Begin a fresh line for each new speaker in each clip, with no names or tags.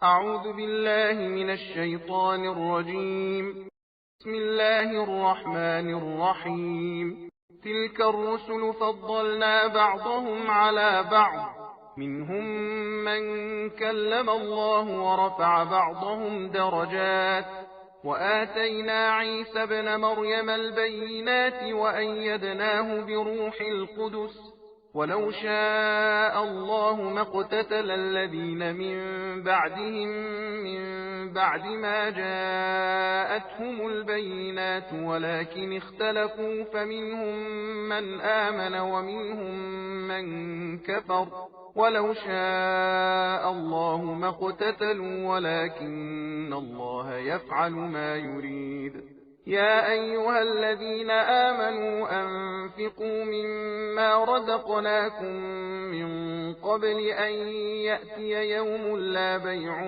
أعوذ بالله من الشيطان الرجيم. بسم الله الرحمن الرحيم. تلك الرسل فضلنا بعضهم على بعض، منهم من كلم الله ورفع بعضهم درجات، وآتينا عيسى ابن مريم البينات وأيدناه بروح القدس. ولو شاء الله ما اقتتل الذين من بعدهم من بعد ما جاءتهم البينات ولكن اختلفوا، فمنهم من آمن ومنهم من كفر. ولو شاء الله ما اقتتلوا ولكن الله يفعل ما يريد. يا أيها الذين آمنوا أنفقوا مما رزقناكم من قبل أن يأتي يوم لا بيع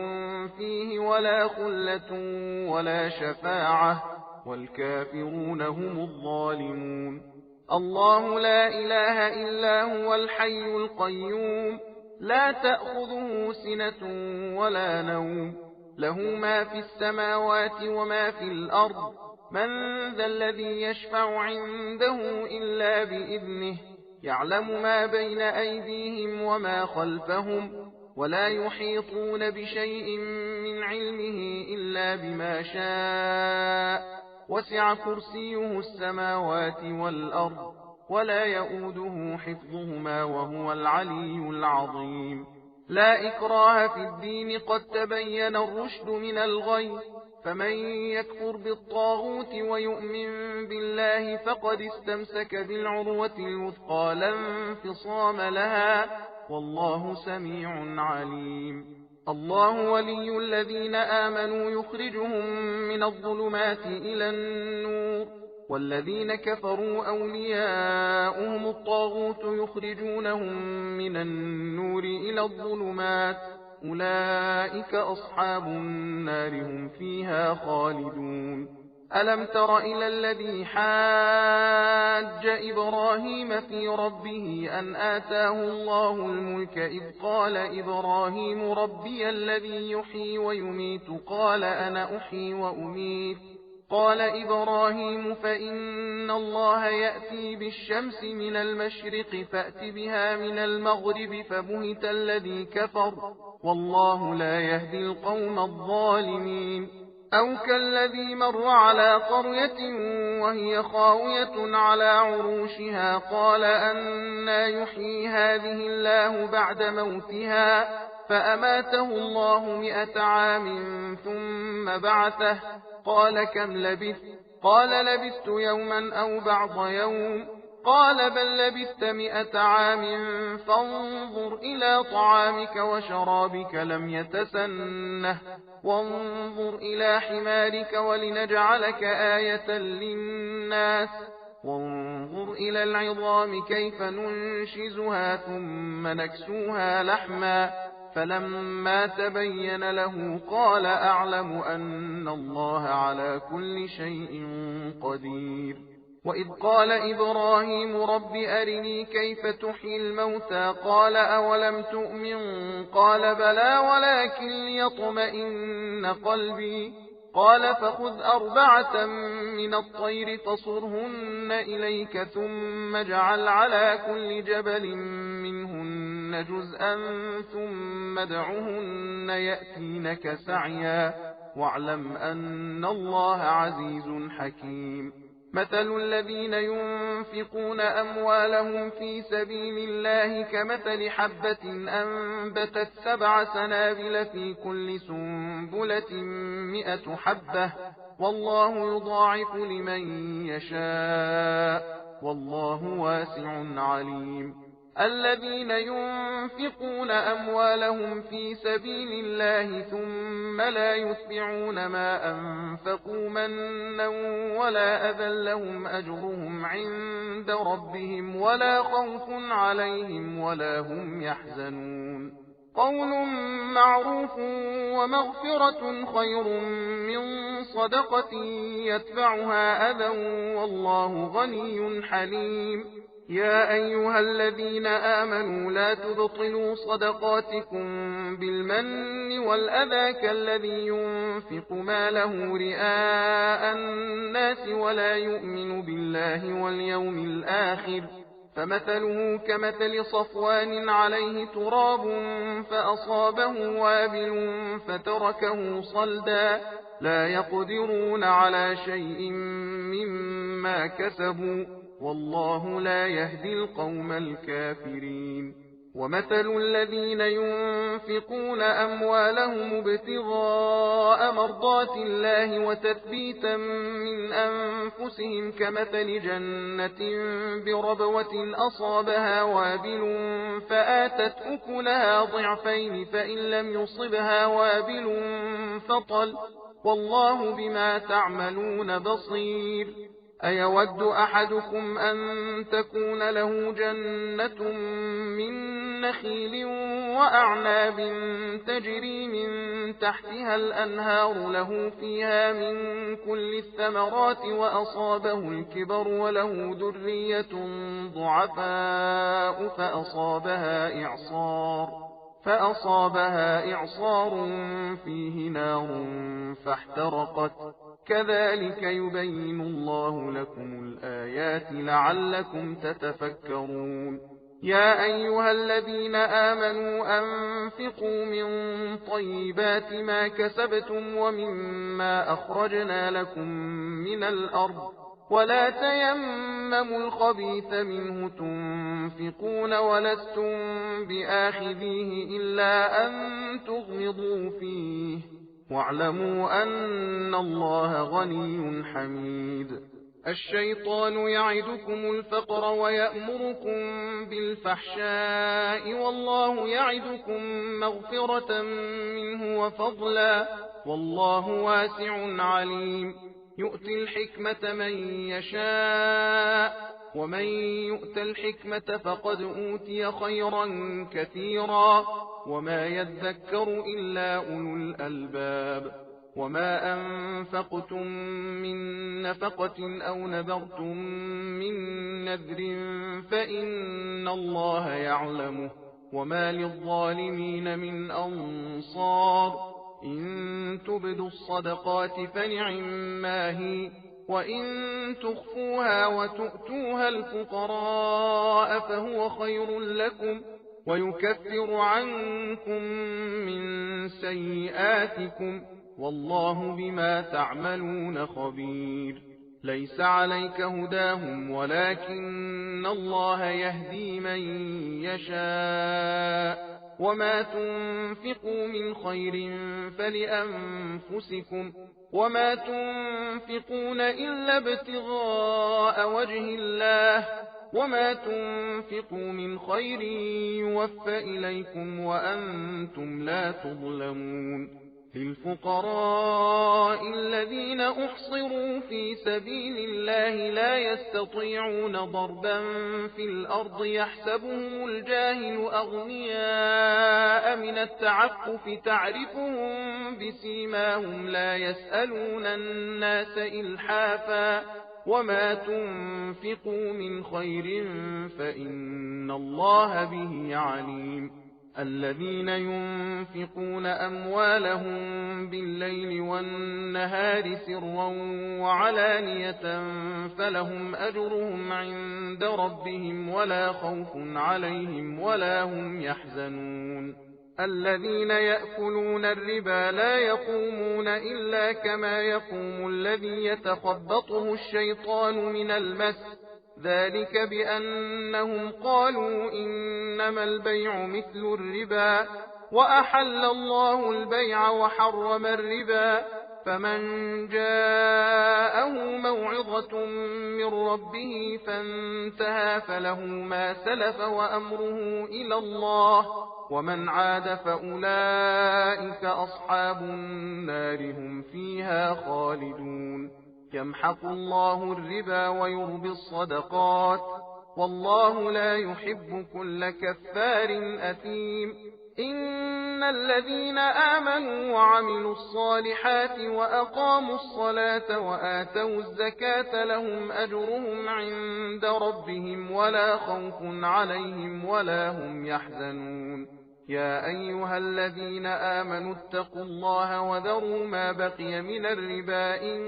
فيه ولا خلة ولا شفاعة، والكافرون هم الظالمون. الله لا إله إلا هو الحي القيوم، لا تأخذه سنة ولا نوم، له ما في السماوات وما في الأرض. من ذا الذي يشفع عنده إلا بإذنه، يعلم ما بين أيديهم وما خلفهم، ولا يحيطون بشيء من علمه إلا بما شاء. وسع كرسيه السماوات والأرض، ولا يؤوده حفظهما وهو العلي العظيم. لا إكراه في الدين، قد تبين الرشد من الغي، فمن يكفر بالطاغوت ويؤمن بالله فقد استمسك بالعروة الوثقى لا انفصام لها، والله سميع عليم. الله ولي الذين آمنوا يخرجهم من الظلمات إلى النور، والذين كفروا أولياؤهم الطاغوت يخرجونهم من النور إلى الظلمات، أولئك أصحاب النار هم فيها خالدون. ألم تر إلى الذي حاج إبراهيم في ربه أن آتاه الله الملك، إذ قال إبراهيم ربي الذي يحيي ويميت قال أنا أحيي وأميت. قال إبراهيم فإن الله يأتي بالشمس من المشرق فأت بها من المغرب، فبهت الذي كفر، والله لا يهدي القوم الظالمين. أو كالذي مر على قرية وهي خاوية على عروشها قال أنى يحيي هذه الله بعد موتها، فأماته الله 100 عام ثم بعثه، قال كم لبثت؟ قال لبثت يوما أو بعض يوم. قال بل لبثت 100 عام، فانظر إلى طعامك وشرابك لم يتسنه، وانظر إلى حمارك ولنجعلك آية للناس، وانظر إلى العظام كيف ننشزها ثم نكسوها لحما، فلما تبين له قال أعلم أن الله على كل شيء قدير. وإذ قال إبراهيم رب أرني كيف تحيي الموتى قال أولم تؤمن قال بلى ولكن ليطمئن قلبي. قال فخذ 4 من الطير فصرهن إليك ثم اجعل على كل جبل منهن جزءا ثم ادعهن يأتينك سعيا، واعلم أن الله عزيز حكيم. مثل الذين ينفقون أموالهم في سبيل الله كمثل حبة أنبتت 7 سنابل في كل سنبلة 100 حبة، والله يضاعف لمن يشاء، والله واسع عليم. الذين ينفقون أموالهم في سبيل الله ثم لا يتبعون ما أنفقوا منا ولا أذى لهم أجرهم عند ربهم ولا خوف عليهم ولا هم يحزنون. قول معروف ومغفرة خير من صدقة يتبعها أذى، والله غني حليم. يا أيها الذين آمنوا لا تبطلوا صدقاتكم بالمن والأذى كالذي ينفق ماله رئاء الناس ولا يؤمن بالله واليوم الآخر، فمثله كمثل صفوان عليه تراب فأصابه وابل فتركه صلدا، لا يقدرون على شيء مما كسبوا، والله لا يهدي القوم الكافرين. ومثل الذين ينفقون أموالهم ابتغاء مرضات الله وتثبيتا من أنفسهم كمثل جنة بربوة أصابها وابل فآتت أكلها ضعفين فإن لم يصبها وابل فطل، والله بما تعملون بصير. أيود أحدكم أن تكون له جنة من نخيل وأعناب تجري من تحتها الأنهار له فيها من كل الثمرات وأصابه الكبر وله ذرية ضعفاء فأصابها إعصار فيه نار فاحترقت، كذلك يبين الله لكم الآيات لعلكم تتفكرون. يا أيها الذين آمنوا أنفقوا من طيبات ما كسبتم ومما أخرجنا لكم من الأرض، ولا تيمموا الخبيث منه تنفقون ولستم بآخذيه إلا أن تغمضوا فيه، واعلموا أن الله غني حميد. الشيطان يعدكم الفقر ويأمركم بالفحشاء والله يعدكم مغفرة منه وفضلا، والله واسع عليم. يؤتي الحكمة من يشاء، ومن يؤت الحكمة فقد أوتي خيرا كثيرا، وما يذكر إلا أولو الألباب. وما أنفقتم من نفقة أو نذرتم من نذر فإن الله يعلمه، وما للظالمين من أنصار. إن تبدوا الصدقات فنعما هي، وإن تخفوها وتؤتوها الفقراء فهو خير لكم، ويكفر عنكم من سيئاتكم، والله بما تعملون خبير. ليس عليك هداهم ولكن الله يهدي من يشاء، وما تنفقوا من خير فلأنفسكم، وما تنفقون إلا ابتغاء وجه الله، وما تنفقوا من خير يوفى إليكم وأنتم لا تظلمون. للفقراء الذين أحصروا في سبيل الله لا يستطيعون ضربا في الأرض يحسبهم الجاهل أغنياء من التعفف تعرفهم بسيماهم لا يسألون الناس إلحافا، وما تنفقوا من خير فإن الله به عليم. الذين ينفقون أموالهم بالليل والنهار سرا وعلانية فلهم أجرهم عند ربهم ولا خوف عليهم ولا هم يحزنون. الذين يأكلون الربا لا يقومون إلا كما يقوم الذي يتخبطه الشيطان من المس، ذلك بأنهم قالوا إنما البيع مثل الربا، وأحل الله البيع وحرم الربا، فمن جاءه موعظة من ربه فانتهى فله ما سلف وأمره إلى الله، ومن عاد فأولئك أصحاب النار هم فيها خالدون. يمحق الله الربا ويربي الصدقات، والله لا يحب كل كفار أثيم. إن الذين آمنوا وعملوا الصالحات وأقاموا الصلاة وآتوا الزكاة لهم أجرهم عند ربهم ولا خوف عليهم ولا هم يحزنون يا أيها الذين آمنوا اتقوا الله وذروا ما بقي من الربا إن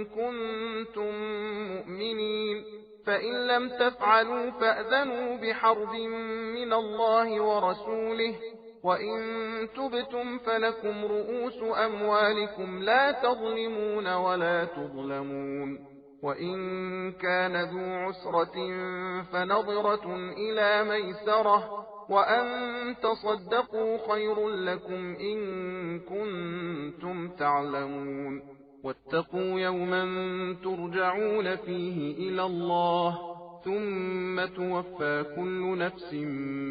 كنتم مؤمنين فإن لم تفعلوا فأذنوا بحرب من الله ورسوله وإن تبتم فلكم رؤوس أموالكم لا تظلمون ولا تظلمون وإن كان ذو عسرة فنظرة إلى ميسرة وأن تصدقوا خير لكم إن كنتم تعلمون واتقوا يوما ترجعون فيه إلى الله ثم توفى كل نفس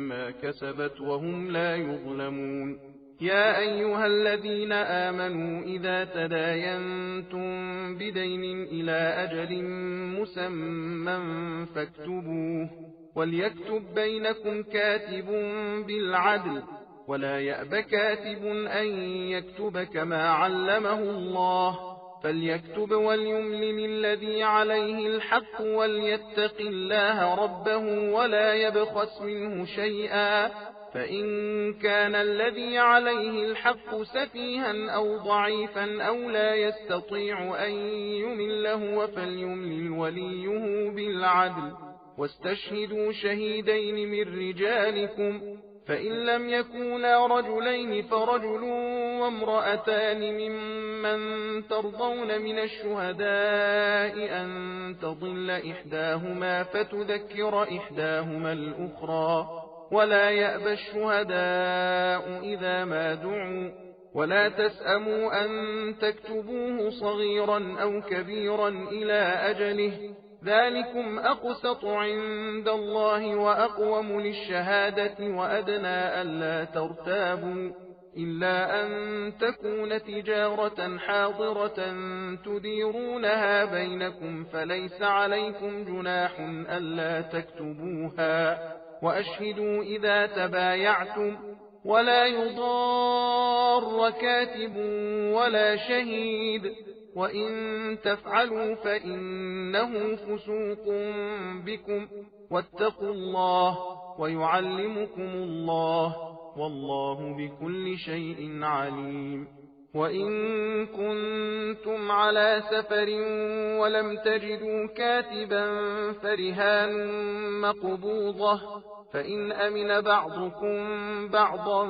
ما كسبت وهم لا يظلمون يا أيها الذين آمنوا إذا تداينتم بدين إلى أجل مسمى فاكتبوه وليكتب بينكم كاتب بالعدل ولا يأب كاتب أن يكتب كما علمه الله فليكتب وليملل الذي عليه الحق وليتق الله ربه ولا يبخس منه شيئا فإن كان الذي عليه الحق سفيها أو ضعيفا أو لا يستطيع أن يمله فليملل وليه بالعدل واستشهدوا شهيدين من رجالكم فإن لم يكونا رجلين فرجل وامرأتان ممن ترضون من الشهداء أن تضل إحداهما فتذكر إحداهما الأخرى ولا يأبى الشهداء إذا ما دعوا ولا تسأموا أن تكتبوه صغيرا أو كبيرا إلى أجله ذلكم أقسط عند الله وأقوم للشهادة وأدنى ألا ترتابوا إلا أن تكون تجارة حاضرة تديرونها بينكم فليس عليكم جناح ألا تكتبوها وأشهدوا إذا تبايعتم ولا يضار كاتب ولا شهيد وإن تفعلوا فإنه فسوق بكم واتقوا الله ويعلمكم الله والله بكل شيء عليم وإن كنتم على سفر ولم تجدوا كاتبا فرهان مقبوضة فإن أمن بعضكم بعضا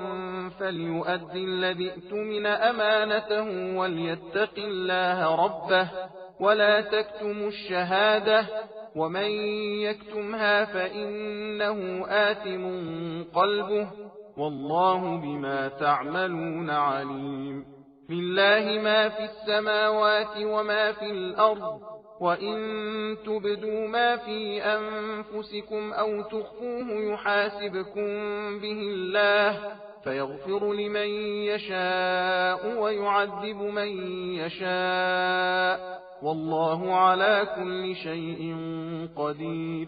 فليؤدي الذي ائتمن أمانته وليتق الله ربه ولا تكتموا الشهادة ومن يكتمها فإنه آثم قلبه والله بما تعملون عليم لله ما في السماوات وما في الأرض وإن تبدوا ما في أنفسكم أو تخفوه يحاسبكم به الله فيغفر لمن يشاء ويعذب من يشاء والله على كل شيء قدير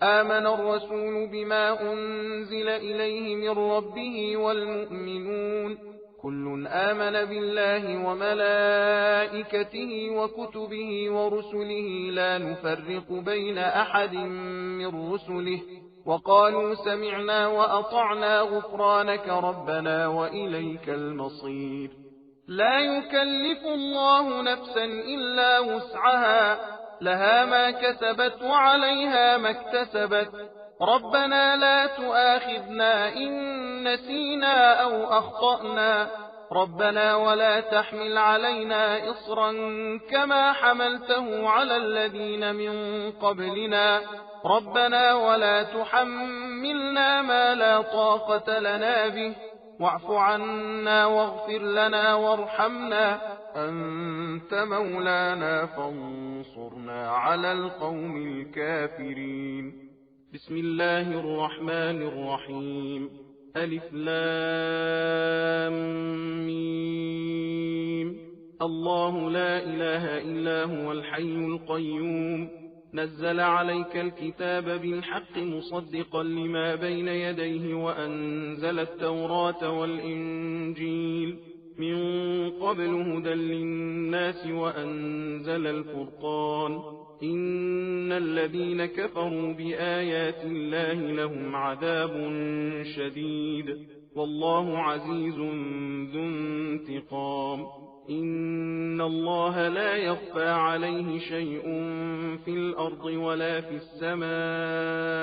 آمن الرسول بما أنزل إليه من ربه والمؤمنون كل آمن بالله وملائكته وكتبه ورسله لا نفرق بين أحد من رسله وقالوا سمعنا وأطعنا غفرانك ربنا وإليك المصير لا يكلف الله نفسا إلا وسعها لها ما كسبت وعليها ما اكتسبت ربنا لا تؤاخذنا إن نسينا أو أخطأنا ربنا ولا تحمل علينا إصرا كما حملته على الذين من قبلنا ربنا ولا تحملنا ما لا طاقة لنا به واعف عنا واغفر لنا وارحمنا أنت مولانا فانصرنا على القوم الكافرين بسم الله الرحمن الرحيم ألف لام ميم الله لا إله إلا هو الحي القيوم نزل عليك الكتاب بالحق مصدقا لما بين يديه وأنزل التوراة والإنجيل من قبل هدى للناس وأنزل الفرقان إن الذين كفروا بآيات الله لهم عذاب شديد والله عزيز ذو انتقام إن الله لا يخفى عليه شيء في الأرض ولا في السماء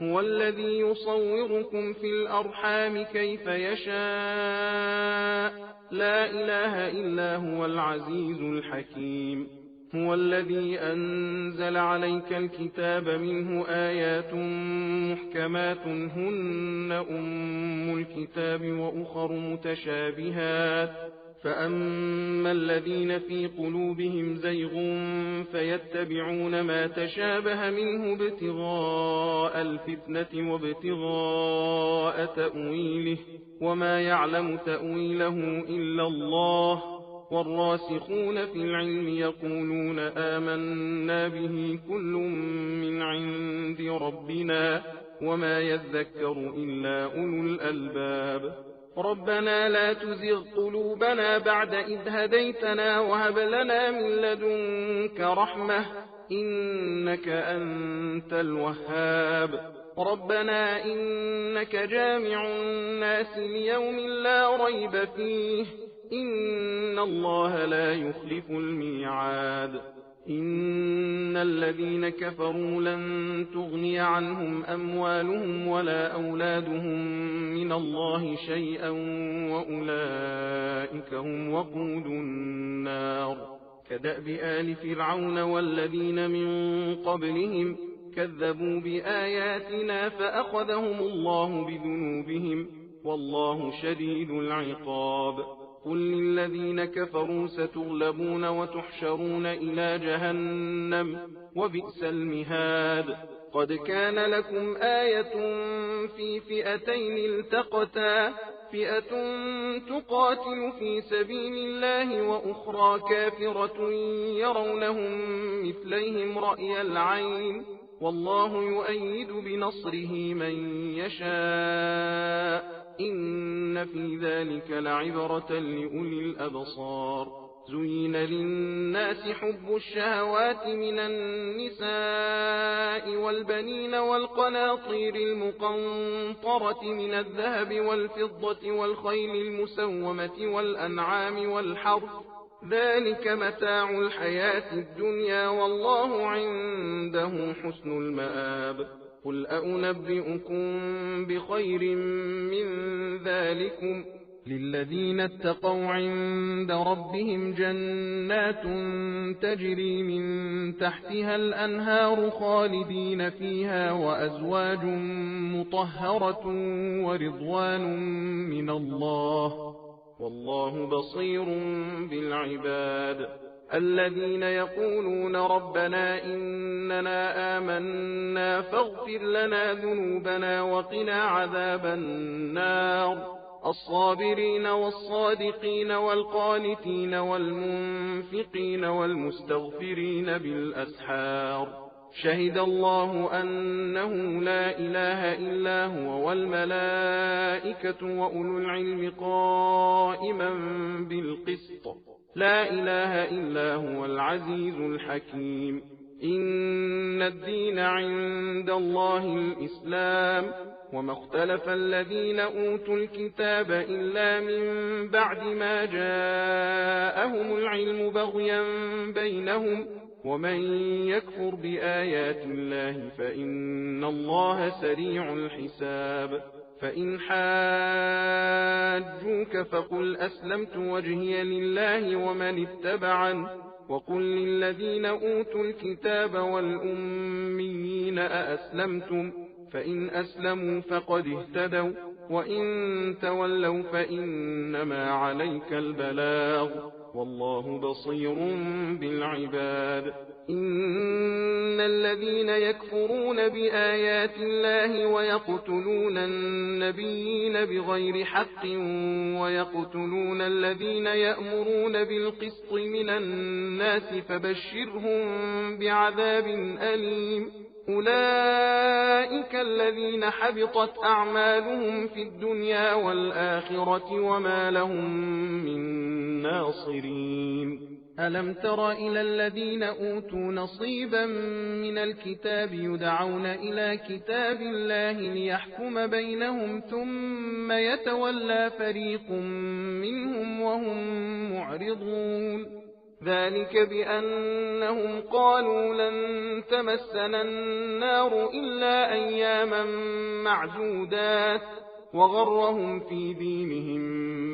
هو الذي يصوركم في الأرحام كيف يشاء لا إله إلا هو العزيز الحكيم هو الذي أنزل عليك الكتاب منه آيات محكمات هن أم الكتاب وأخر متشابهات فأما الذين في قلوبهم زيغ فيتبعون ما تشابه منه ابتغاء الفتنة وابتغاء تأويله وما يعلم تأويله إلا الله والراسخون في العلم يقولون آمنا به كل من عند ربنا وما يذكر إلا أولو الألباب ربنا لا تزغ قلوبنا بعد إذ هديتنا وهب لنا من لدنك رحمة إنك أنت الوهاب ربنا إنك جامع الناس ليوم لا ريب فيه إن الله لا يخلف الميعاد إن الذين كفروا لن تغني عنهم أموالهم ولا أولادهم من الله شيئا وأولئك هم وقود النار كدأب آل فرعون والذين من قبلهم كذبوا بآياتنا فأخذهم الله بذنوبهم والله شديد العقاب قل للذين كفروا ستغلبون وتحشرون إلى جهنم وبئس المهاد قد كان لكم آية في فئتين التقتا فئة تقاتل في سبيل الله وأخرى كافرة يرونهم مثليهم رأي العين والله يؤيد بنصره من يشاء إن في ذلك لعبرة لأولي الأبصار زين للناس حب الشهوات من النساء والبنين والقناطير المقنطرة من الذهب والفضة والخيل المسومة والأنعام والحرث ذلك متاع الحياة الدنيا والله عنده حسن المآب قل أنبئكم بخير من ذلكم للذين اتقوا عند ربهم جنات تجري من تحتها الأنهار خالدين فيها وأزواج مطهرة ورضوان من الله والله بصير بالعباد الذين يقولون ربنا إننا آمنا فاغفر لنا ذنوبنا وقنا عذاب النار الصابرين والصادقين والقانتين والمنفقين والمستغفرين بالأسحار شهد الله أنه لا إله إلا هو والملائكة وأولو العلم قائما بالقسط لا إله إلا هو العزيز الحكيم إن الدين عند الله الإسلام وما اختلف الذين أوتوا الكتاب إلا من بعد ما جاءهم العلم بغيا بينهم ومن يكفر بآيات الله فإن الله سريع الحساب فإن حاجوك فقل أسلمت وجهي لله ومن اتبعن وقل للذين أوتوا الكتاب والأميين أأسلمتم فإن أسلموا فقد اهتدوا وإن تولوا فإنما عليك البلاغ والله بصير بالعباد. إن الذين يكفرون بآيات الله ويقتلون النبيين بغير حق ويقتلون الذين يأمرون بالقسط من الناس فبشرهم بعذاب أليم. أولئك الذين حبطت أعمالهم في الدنيا والآخرة وما لهم من ناصرين. ألم تر إلى الذين أوتوا نصيبا من الكتاب يدعون إلى كتاب الله ليحكم بينهم ثم يتولى فريق منهم وهم معرضون. ذلك بأنهم قالوا لن تمسنا النار إلا أياما معدودات وغرهم في دينهم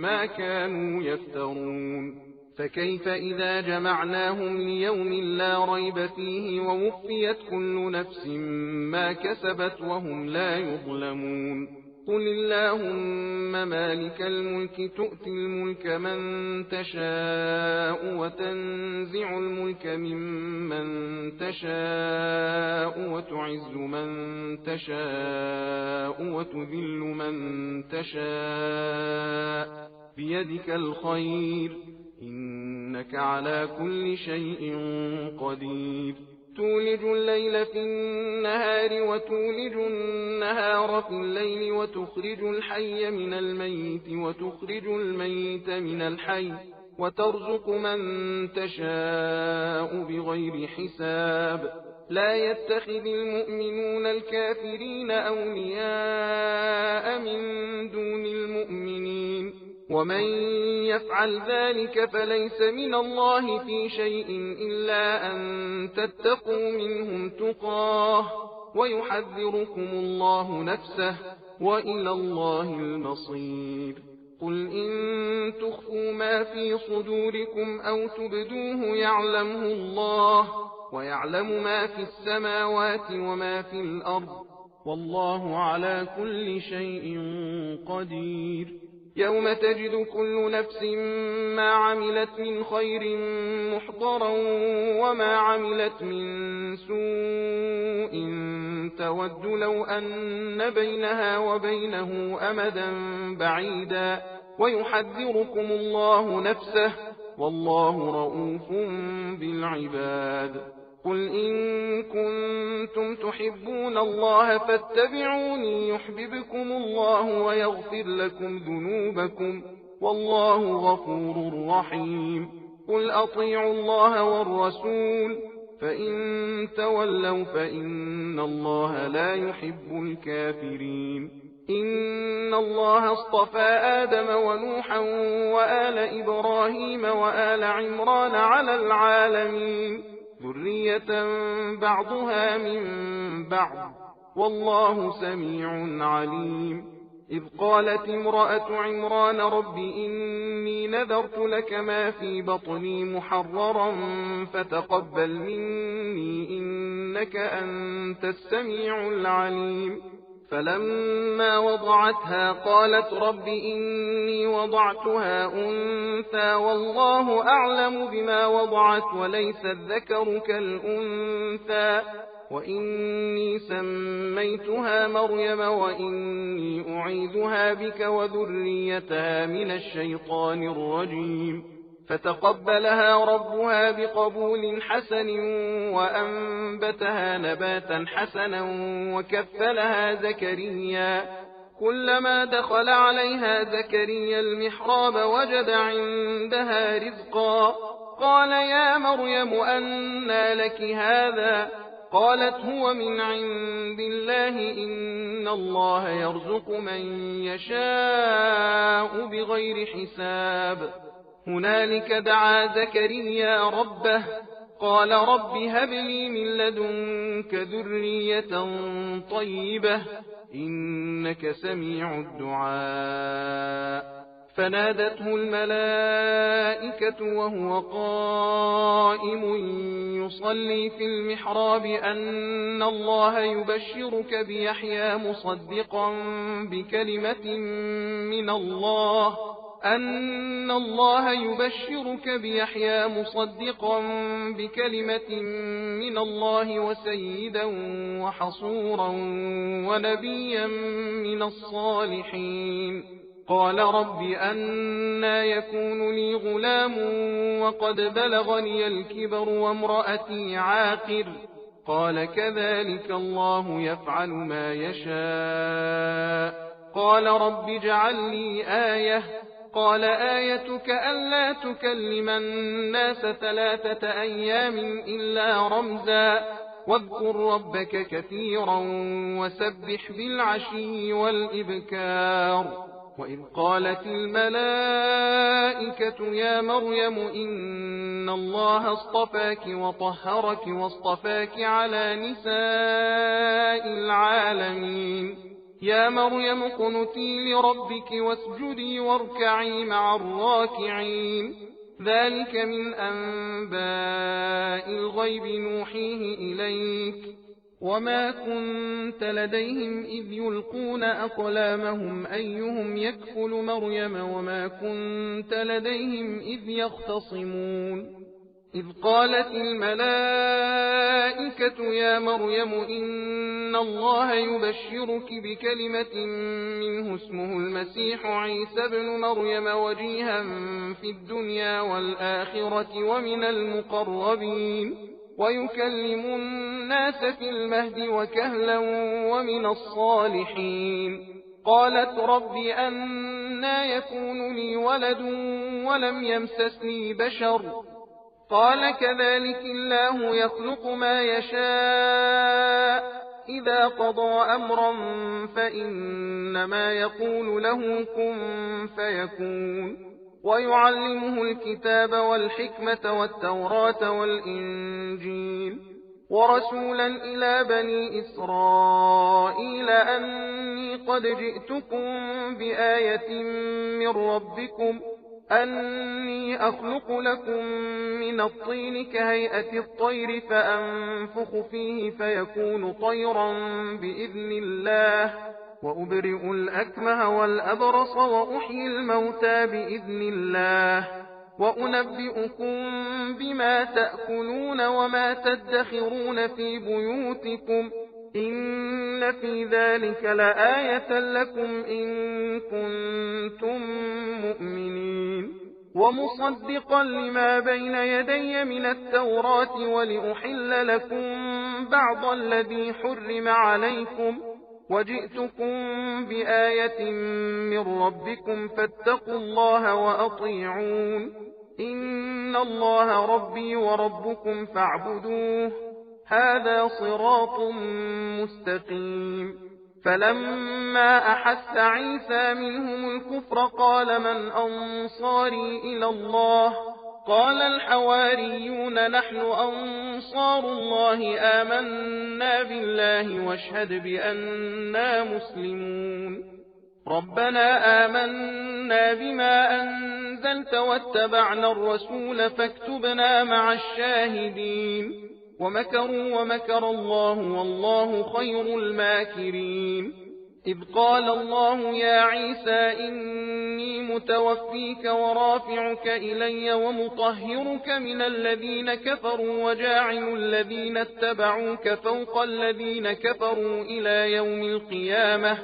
ما كانوا يفترون. فكيف إذا جمعناهم ليوم لا ريب فيه ووفيت كل نفس ما كسبت وهم لا يظلمون. قل اللهم مالك الملك تؤتي الملك من تشاء وتنزع الملك ممن تشاء وتعز من تشاء وتذل من تشاء بيدك الخير إنك على كل شيء قدير. تولج الليل في النهار وتولج النهار في الليل وتخرج الحي من الميت وتخرج الميت من الحي وترزق من تشاء بغير حساب. لا يتخذ المؤمنون الكافرين أولياء من دون المؤمنين ومن يفعل ذلك فليس من الله في شيء إلا أن تتقوا منهم تقاه ويحذركم الله نفسه وإلى الله المصير. قل إن تخفوا ما في صدوركم أو تبدوه يعلمه الله ويعلم ما في السماوات وما في الأرض والله على كل شيء قدير. يوم تجد كل نفس ما عملت من خير محضرا وما عملت من سوء تود لو أن بينها وبينه أمدا بعيدا ويحذركم الله نفسه والله رؤوف بالعباد. قل إن كنتم تحبون الله فاتبعوني يحببكم الله ويغفر لكم ذنوبكم والله غفور رحيم. قل أطيعوا الله والرسول فإن تولوا فإن الله لا يحب الكافرين. إن الله اصطفى آدم ونوحا وآل إبراهيم وآل عمران على العالمين ذرية بعضها من بعض والله سميع عليم. إذ قالت امرأة عمران رب إني نذرت لك ما في بطني محررا فتقبل مني إنك أنت السميع العليم. فلما وضعتها قالت رب إني وضعتها أنثى والله أعلم بما وضعت وليس الذكر كالأنثى وإني سميتها مريم وإني أعيذها بك وذريتها من الشيطان الرجيم. فتقبلها ربها بقبول حسن وأنبتها نباتا حسنا وكفلها زكريا. كلما دخل عليها زكريا المحراب وجد عندها رزقا قال يا مريم أنى لك هذا؟ قالت هو من عند الله إن الله يرزق من يشاء بغير حساب. هنالك دعا زكريا ربه قال رب هب لي من لدنك ذرية طيبة إنك سميع الدعاء. فنادته الملائكة وهو قائم يصلي في المحراب أن الله يبشرك بيحيى مصدقا بكلمة من الله أن الله يبشرك بيحيى مصدقا بكلمة من الله وسيدا وحصورا ونبيا من الصالحين. قال رب أنى يكون لي غلام وقد بلغني الكبر وامرأتي عاقر؟ قال كذلك الله يفعل ما يشاء. قال رب اجعل لي آية. قال آيتك ألا تكلم الناس 3 أيام إلا رمزا واذكر ربك كثيرا وسبح بالعشي والإبكار. وإذ قالت الملائكة يا مريم إن الله اصطفاك وطهرك واصطفاك على نساء العالمين. يا مريم اقنتي لربك واسجدي واركعي مع الراكعين. ذلك من أنباء الغيب نوحيه إليك وما كنت لديهم إذ يلقون أقلامهم أيهم يكفل مريم وما كنت لديهم إذ يختصمون. إذ قالت الملائكة يا مريم إن الله يبشرك بكلمة منه اسمه المسيح عيسى بن مريم وجيها في الدنيا والآخرة ومن المقربين ويكلم الناس في المهد وكهلا ومن الصالحين. قالت رب أنى يكون لي ولد ولم يمسسني بشر؟ قال كذلك الله يخلق ما يشاء إذا قضى أمرا فإنما يقول له كن فيكون. ويعلمه الكتاب والحكمة والتوراة والإنجيل ورسولا إلى بني إسرائيل أني قد جئتكم بآية من ربكم أني أخلق لكم من الطين كهيئة الطير فأنفخ فيه فيكون طيرا بإذن الله وأبرئ الأكمه والأبرص وأحيي الموتى بإذن الله وأنبئكم بما تأكلون وما تدخرون في بيوتكم إن في ذلك لآية لكم إن كنتم مؤمنين. ومصدقا لما بين يدي من التوراة ولأحل لكم بعض الذي حرم عليكم وجئتكم بآية من ربكم فاتقوا الله وأطيعون إن الله ربي وربكم فاعبدوه هذا صراط مستقيم. فلما أحس عيسى منهم الكفر قال من أنصاري إلى الله؟ قال الحواريون نحن أنصار الله آمنا بالله واشهد بأننا مسلمون. ربنا آمنا بما أنزلت واتبعنا الرسول فاكتبنا مع الشاهدين. ومكروا ومكر الله والله خير الماكرين. إذ قال الله يا عيسى إني متوفيك ورافعك إلي ومطهرك من الذين كفروا وجاعل الذين اتبعوك فوق الذين كفروا إلى يوم القيامة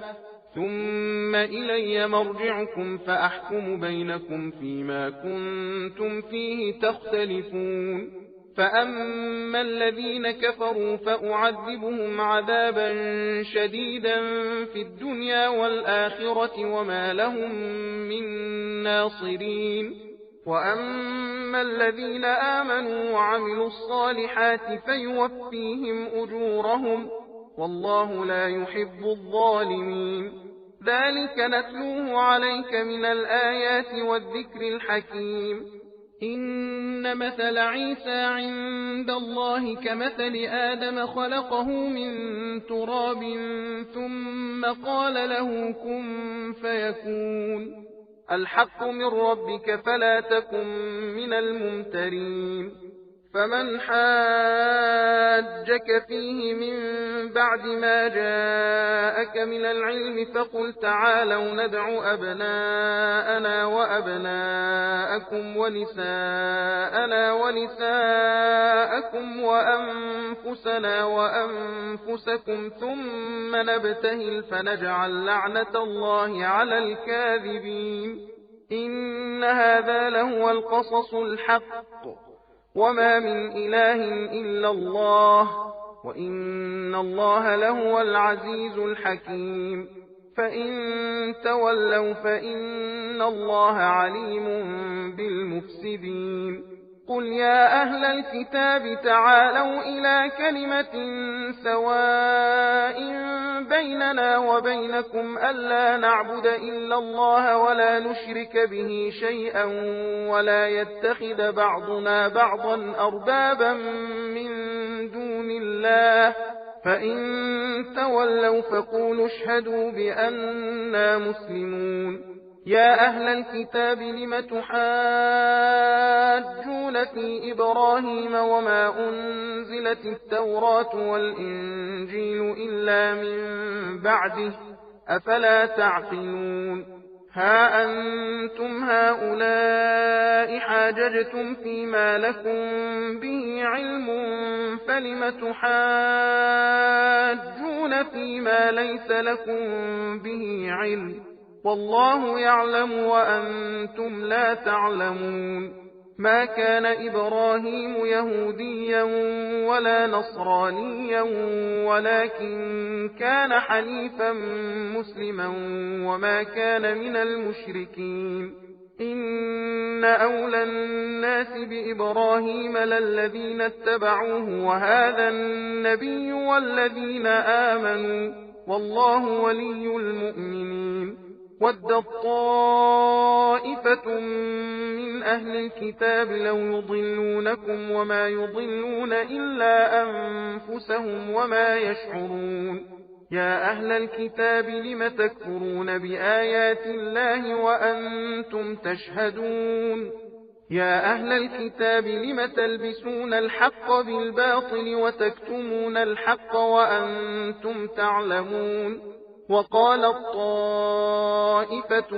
ثم إلي مرجعكم فأحكم بينكم فيما كنتم فيه تختلفون. فأما الذين كفروا فأعذبهم عذابا شديدا في الدنيا والآخرة وما لهم من ناصرين. وأما الذين آمنوا وعملوا الصالحات فيوفيهم أجورهم والله لا يحب الظالمين. ذلك نتلوه عليك من الآيات والذكر الحكيم. إن مثل عيسى عند الله كمثل آدم خلقه من تراب ثم قال له كن فيكون. الحق من ربك فلا تكن من الممترين. فمن حاجك فيه من بعد ما جاءك من العلم فقل تعالوا ندع أبناءنا وأبناءكم ونساءنا ونساءكم وأنفسنا وأنفسكم ثم نبتهل فنجعل لعنة الله على الكاذبين إن هذا لهو القصص الحق وما من إله إلا الله وإن الله لهو العزيز الحكيم فإن تولوا فإن الله عليم بالمفسدين قل يا أهل الكتاب تعالوا إلى كلمة سواء بيننا وبينكم ألا نعبد إلا الله ولا نشرك به شيئا ولا يتخذ بعضنا بعضا أربابا من دون الله فإن تولوا فقولوا اشهدوا بأننا مسلمون يا أهل الكتاب لم تحاجون في إبراهيم وما أنزلت التوراة والإنجيل إلا من بعده أفلا تعقلون ها أنتم هؤلاء حاججتم فيما لكم به علم فلم تحاجون فيما ليس لكم به علم والله يعلم وأنتم لا تعلمون ما كان إبراهيم يهوديا ولا نصرانيا ولكن كان حنيفا مسلما وما كان من المشركين إن أولى الناس بإبراهيم للذين اتبعوه وهذا النبي والذين آمنوا والله ولي المؤمنين ودت طائفة من أهل الكتاب لو يضلونكم وما يضلون إلا أنفسهم وما يشعرون يا أهل الكتاب لم تكفرون بآيات الله وأنتم تشهدون يا أهل الكتاب لم تلبسون الحق بالباطل وتكتمون الحق وأنتم تعلمون وقالت طائفة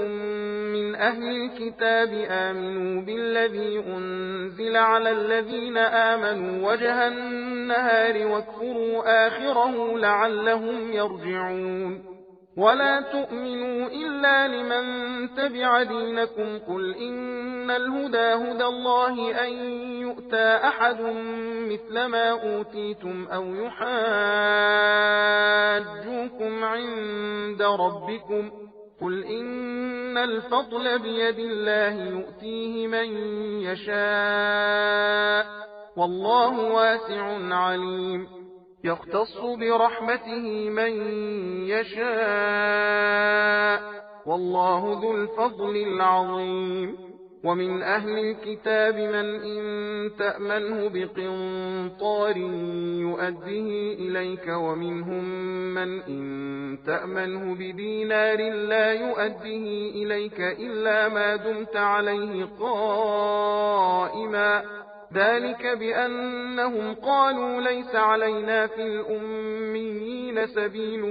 من أهل الكتاب آمنوا بالذي أنزل على الذين آمنوا وجه النهار واكفروا آخره لعلهم يرجعون ولا تؤمنوا إلا لمن تبع دينكم قل إن الهدى هدى الله أن يؤتى أحد مثل ما أوتيتم أو يحاجوكم عند ربكم قل إن الفضل بيد الله يؤتيه من يشاء والله واسع عليم يختص برحمته من يشاء والله ذو الفضل العظيم ومن أهل الكتاب من إن تأمنه بقنطار يؤديه إليك ومنهم من إن تأمنه بدينار لا يؤديه إليك إلا ما دمت عليه قائما ذلك بأنهم قالوا ليس علينا في الأميين سبيل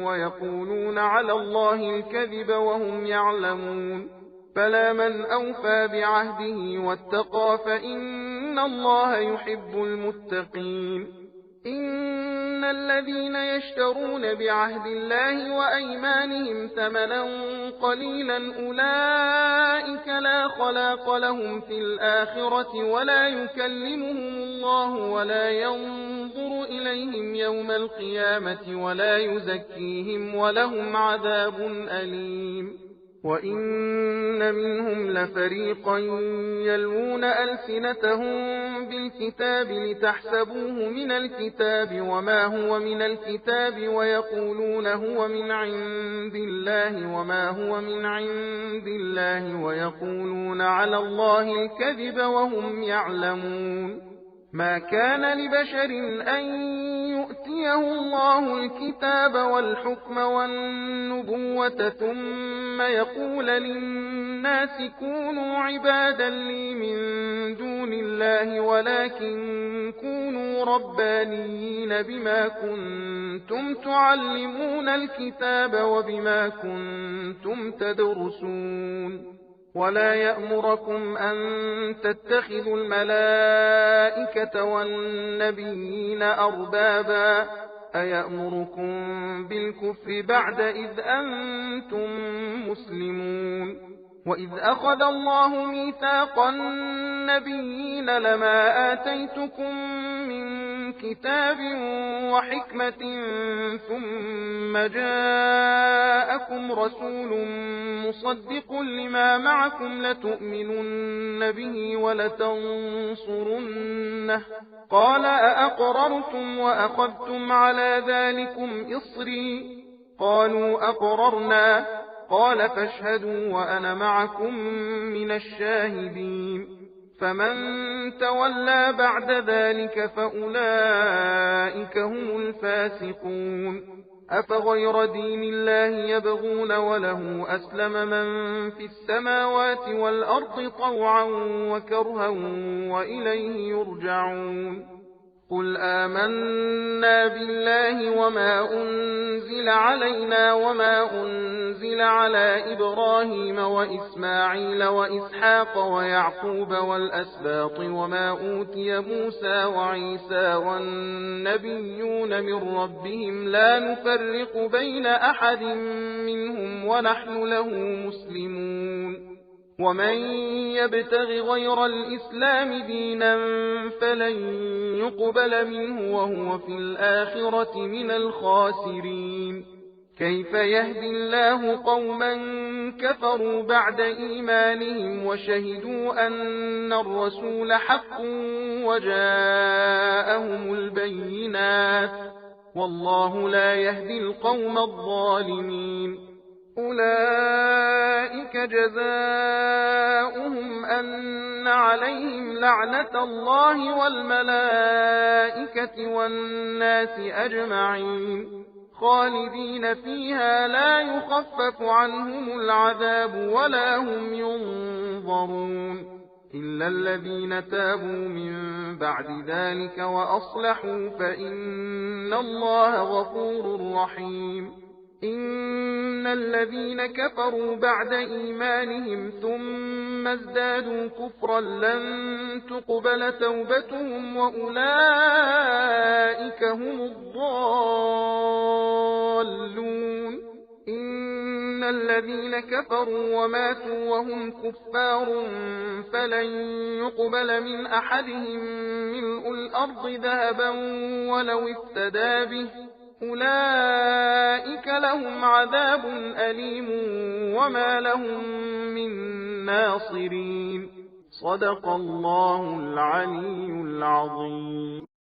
ويقولون على الله الكذب وهم يعلمون فلا من أوفى بعهده واتقى فإن الله يحب المتقين إن الذين يشترون بعهد الله وأيمانهم ثمنا قليلا أولئك لا خلاق لهم في الآخرة ولا يكلمهم الله ولا ينظر إليهم يوم القيامة ولا يزكيهم ولهم عذاب أليم وإن منهم لفريقا يلوون ألسنتهم بالكتاب لتحسبوه من الكتاب وما هو من الكتاب ويقولون هو من عند الله وما هو من عند الله ويقولون على الله الكذب وهم يعلمون ما كان لبشر أن يؤتيه الله الكتاب والحكم والنبوة ثم يقول للناس كونوا عبادا لي من دون الله الله ولكن كونوا ربانيين بما كنتم تعلمون الكتاب وبما كنتم تدرسون ولا يأمركم أن تتخذوا الملائكة والنبيين أربابا أيأمركم بالكفر بعد إذ أنتم مسلمون وإذ أخذ الله ميثاق النبيين لما آتيتكم من كتاب وحكمة ثم جاءكم رسول مصدق لما معكم لتؤمنن به ولتنصرنه قال أأقررتم وأخذتم على ذلكم إصري قالوا أقررنا قال فاشهدوا وأنا معكم من الشاهدين فمن تولى بعد ذلك فأولئك هم الفاسقون أفغير دين الله يبغون وله أسلم من في السماوات والأرض طوعا وكرها وإليه يرجعون قل آمنا بالله وما أنزل علينا وما أنزل على إبراهيم وإسماعيل وإسحاق ويعقوب والأسباط وما أوتي موسى وعيسى والنبيون من ربهم لا نفرق بين أحد منهم ونحن له مسلمون ومن يبتغ غير الإسلام دينا فلن يقبل منه وهو في الآخرة من الخاسرين كيف يهدي الله قوما كفروا بعد إيمانهم وشهدوا أن الرسول حق وجاءهم البينات والله لا يهدي القوم الظالمين أولئك جزاؤهم أن عليهم لعنة الله والملائكة والناس أجمعين خالدين فيها لا يخفف عنهم العذاب ولا هم ينظرون إلا الذين تابوا من بعد ذلك وأصلحوا فإن الله غفور رحيم إن الذين كفروا بعد إيمانهم ثم ازدادوا كفرا لن تقبل توبتهم وأولئك هم الضالون إن الذين كفروا وماتوا وهم كفار فلن يقبل من أحدهم ملء الأرض ذهبا ولو افتدى به أولئك لهم عذاب أليم وما لهم من ناصرين صدق الله العلي العظيم.